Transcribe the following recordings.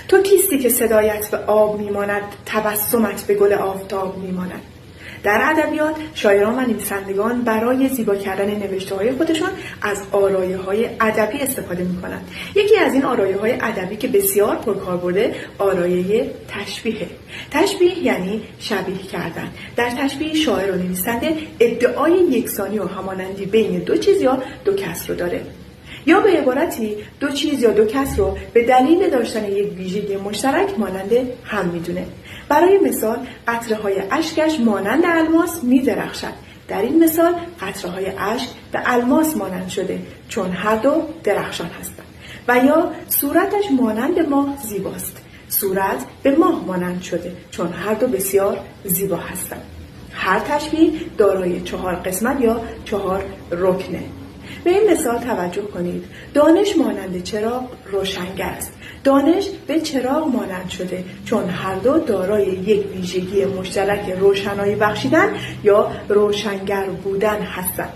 تو کیستی که صدایت به آب میماند، تبسمت به گل آفتاب میماند. در ادبیات شاعران و نویسندگان برای زیبا کردن نوشته‌های خودشان از آرایه‌های ادبی استفاده می‌کنند. یکی از این آرایه‌های ادبی که بسیار پرکاربرده آرایه تشبیه. تشبیه یعنی شبیه کردن. در تشبیه شاعر و نویسنده ادعای یکسانی و همانندی بین دو چیز یا دو کس رو داره. یا به عبارتی دو چیز یا دو کس رو به دلیل داشتن یک ویژگی مشترک مانند هم میدونه. برای مثال قطره‌های اشکش مانند الماس می‌درخشد. در این مثال قطره‌های اشک به الماس مانند شده چون هر دو درخشان هستند. و یا صورتش مانند ماه زیباست. صورت به ماه مانند شده چون هر دو بسیار زیبا هستند. هر تشبیه دارای 4 قسمت یا 4 رکنه. به این مثال توجه کنید. دانش مانند چراغ روشنگر است. دانش به چراغ مانند شده چون هر دو دارای یک ویژگی مشترک روشنایی بخشیدن یا روشنگر بودن هستند.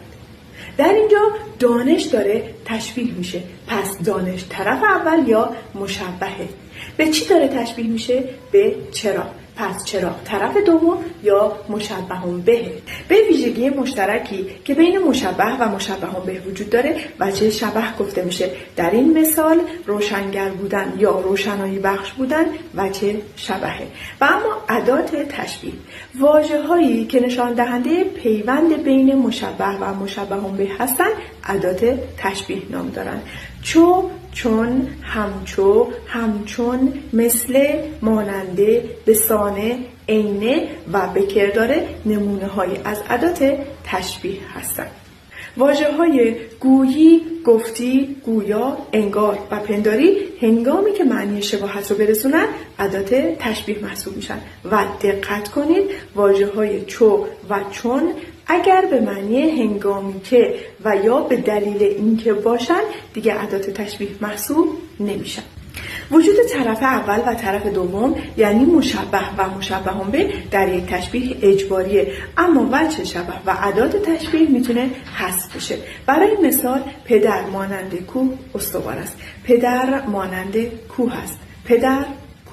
در اینجا دانش داره تشبیه میشه. پس دانش طرف اول یا مشبهه. به چی داره تشبیه میشه؟ به چراغ. پس چراغ طرف دوم یا مشبه به. به ویژگی مشترکی که بین مشبه و مشبه به وجود داره وجه شبه گفته میشه. در این مثال روشنگر بودن یا روشنایی بخش بودن وجه شبهه. و اما ادات تشبیه، واژه‌هایی که نشان دهنده پیوند بین مشبه و مشبه به هستند ادات تشبیه نام دارند. چو، چون، همچو، همچون، مثل، ماننده، بسانه، عینه و به کردار نمونه هایی از ادات تشبیه هستند. واژه‌های گویی، گفتی، گویا، انگار و پنداری هنگامی که معنی شباهت رو برسونن ادات تشبیه محسوب میشن. و دقت کنید واژه‌های چو و چون اگر به معنی هنگامی که و یا به دلیل اینکه باشن دیگه ادات تشبیه محسوب نمیشن. وجود طرف اول و طرف دوم یعنی مشبه و مشبه به در یک تشبیه اجباریه، اما وجه شبه و ادات تشبیه میتونه حذف بشه. برای مثال پدر مانند کوه استوار است. پدر مانند کوه است. پدر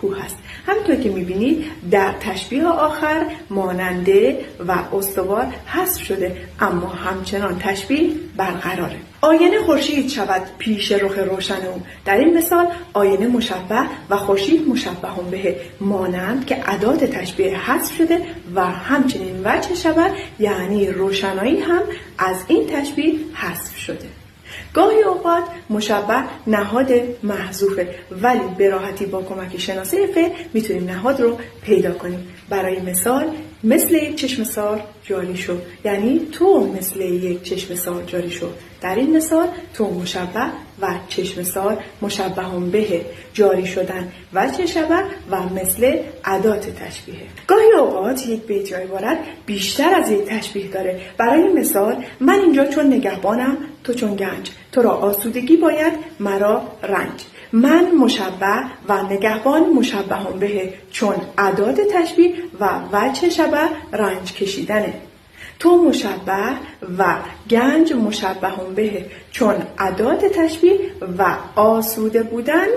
کوه است. همونطور که میبینید در تشبیه آخر ماننده و استوار حذف شده اما همچنان تشبیه برقراره. آینه خورشید شود پیش رخ روشن او. در این مثال آینه مشبه و خورشید مشبه به مانند که ادات تشبیه حذف شده و همچنین وجه شبه یعنی روشنایی هم از این تشبیه حذف شده. گاهی اوقات مشبه نهاد محذوفه ولی به راحتی با کمک شناسه فعل میتونیم نهاد رو پیدا کنیم. برای مثال مثل یک چشم سار جاری شو، یعنی تو مثل یک چشم سار جاری شو. در این مثال تو مشبه و چشم سار مشبه به جاری شدن و شبه و مثل ادات تشبیه. گاهی اوقات یک بیت یا عبارت بیشتر از یک تشبیه داره. برای مثال من اینجا چون نگهبانم تو چون گنج، تو را آسودگی باید مرا رنج. من مشبه و نگهبان مشبه به چون ادات تشبیه و وجه شبه رنج کشیدنه. تو مشبه و گنج مشبه به چون ادات تشبیه و آسوده بودن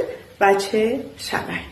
وجه شبه.